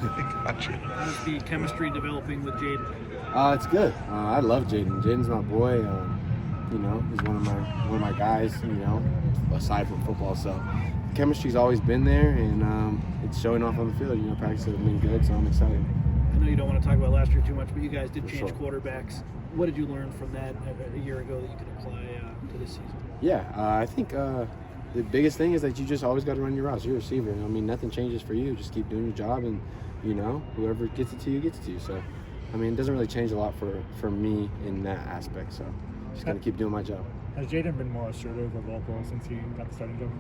Gotcha. How's the chemistry developing with Jayden? It's good. I love Jayden. Jayden's my boy. You know, he's one of my guys. You know, aside from football, so chemistry's always been there, and it's showing off on the field. You know, practices have been good, so I'm excited. I know you don't want to talk about last year too much, but you guys did For change sure. quarterbacks. What did you learn from that a year ago that you could apply to this season? Yeah, I think the biggest thing is that you just always got to run your routes. You're a receiver. I mean, nothing changes for you. Just keep doing your job, and you know, whoever gets it to you gets it to you. So, I mean, it doesn't really change a lot for me in that aspect. So, just got to keep doing my job. Has Jayden been more assertive or vocal since he got the starting job?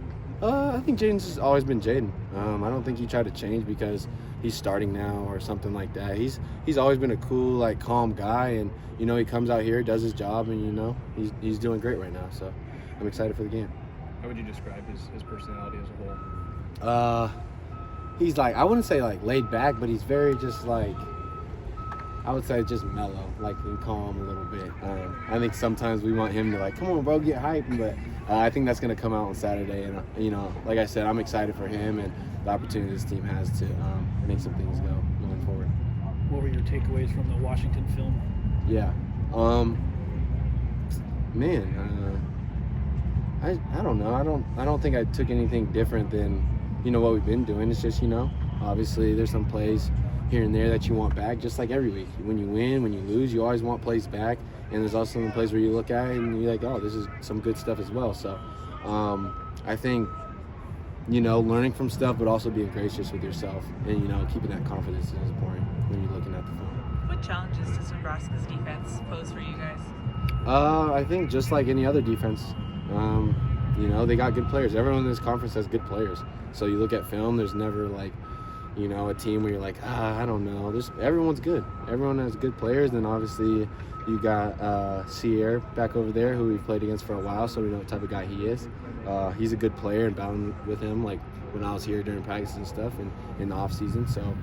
I think Jayden's just always been Jayden. I don't think he tried to change because he's starting now or something like that. He's always been a cool, like, calm guy, and you know, he comes out here, does his job, and you know, he's doing great right now. So I'm excited for the game. How would you describe his personality as a whole? He's like, I wouldn't say like laid back, but he's very just like, I would say just mellow, like, and calm a little bit. I think sometimes we want him to like, come on, bro, get hyped, but I think that's going to come out on Saturday. And, you know, like I said, I'm excited for him and the opportunity this team has to make some things go going forward. What were your takeaways from the Washington film? Yeah. I don't know. I don't think I took anything different than, you know, what we've been doing. It's just, you know, obviously there's some plays here and there that you want back, just like every week. When you win, when you lose, you always want plays back. And there's also some plays where you look at it and you're like, oh, this is some good stuff as well. So I think, you know, learning from stuff, but also being gracious with yourself and, you know, keeping that confidence is important when you're looking at the film. What challenges does Nebraska's defense pose for you guys? I think just like any other defense, you know, they got good players. Everyone in this conference has good players. So you look at film, there's never like, you know, a team where you're like, I don't know. Everyone's good. Everyone has good players. And obviously you got Sierra back over there who we've played against for a while, so we know what type of guy he is. He's a good player and battling with him like when I was here during practice and stuff and in the off season. So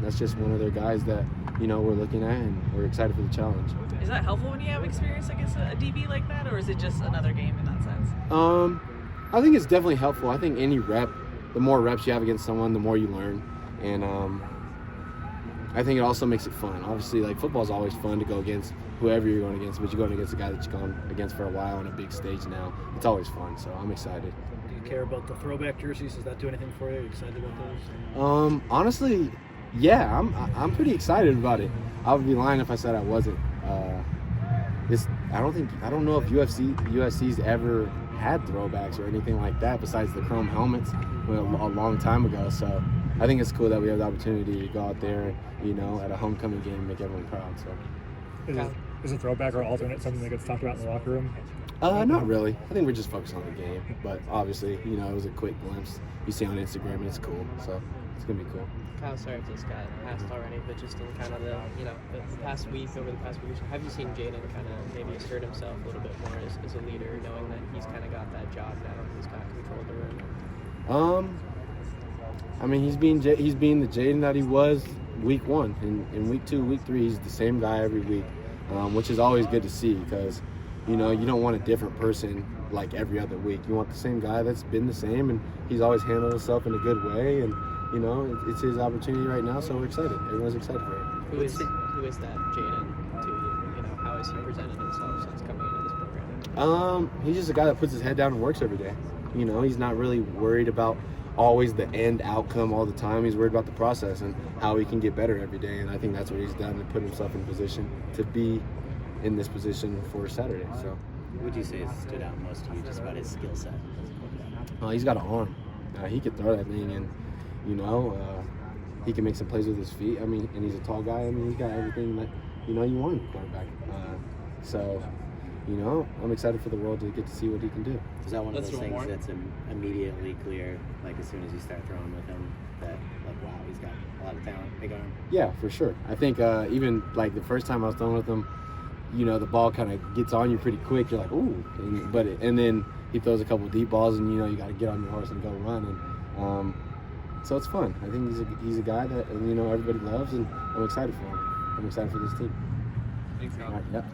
that's just one of their guys that, you know, we're looking at and we're excited for the challenge. Is that helpful when you have experience against a DB like that, or is it just another game in that sense? I think it's definitely helpful. I think any rep, the more reps you have against someone, the more you learn. And I think it also makes it fun. Obviously, like, football is always fun to go against whoever you're going against, but you're going against a guy that you've gone against for a while on a big stage now. It's always fun, so I'm excited. Do you care about the throwback jerseys? Does that do anything for you? Are you excited about those? Honestly, yeah, I'm pretty excited about it. I would be lying if I said I wasn't. I don't know if USC's ever had throwbacks or anything like that besides the chrome helmets a long time ago. So I think it's cool that we have the opportunity to go out there and, you know, at a homecoming game and make everyone proud. So Is a throwback or alternate something that gets talked about in the locker room? not really. I think we're just focused on the game. But obviously, you know, it was a quick glimpse you see on Instagram, and it's cool. So it's gonna be cool. Kyle, sorry if this got asked already, but just in kind of the past week, over the past week, have you seen Jayden kind of maybe assert himself a little bit more as a leader, knowing that he's kind of got that job now, he's got control of the room? I mean, he's being the Jayden that he was week one. In week 2, week 3, he's the same guy every week, which is always good to see because, you know, you don't want a different person like every other week. You want the same guy that's been the same, and he's always handled himself in a good way. And, you know, it's his opportunity right now, so we're excited. Everyone's excited for it. Who is that Jayden to you? You know, how has he presented himself since coming into this program? He's just a guy that puts his head down and works every day. You know, he's not really worried about always the end outcome all the time. He's worried about the process and how he can get better every day. And I think that's what he's done to put himself in position to be in this position for Saturday. So, What would you say has stood out most to you just about his skill set as a quarterback? he's got an arm. He could throw that thing, and you know, he can make some plays with his feet. I mean, and he's a tall guy. I mean, he's got everything that, you know, you want in a quarterback. So, you know, I'm excited for the world to get to see what he can do. Is that one of those things that's immediately clear, like as soon as you start throwing with him, that like, wow, he's got a lot of talent, big arm? Yeah, for sure. I think even like the first time I was throwing with him, you know, the ball kind of gets on you pretty quick. You're like, ooh, and then he throws a couple of deep balls, and you know, you got to get on your horse and go run. And so it's fun. I think he's a guy that, you know, everybody loves, and I'm excited for him. I'm excited for this team. Thanks, Kyle. All right, yep.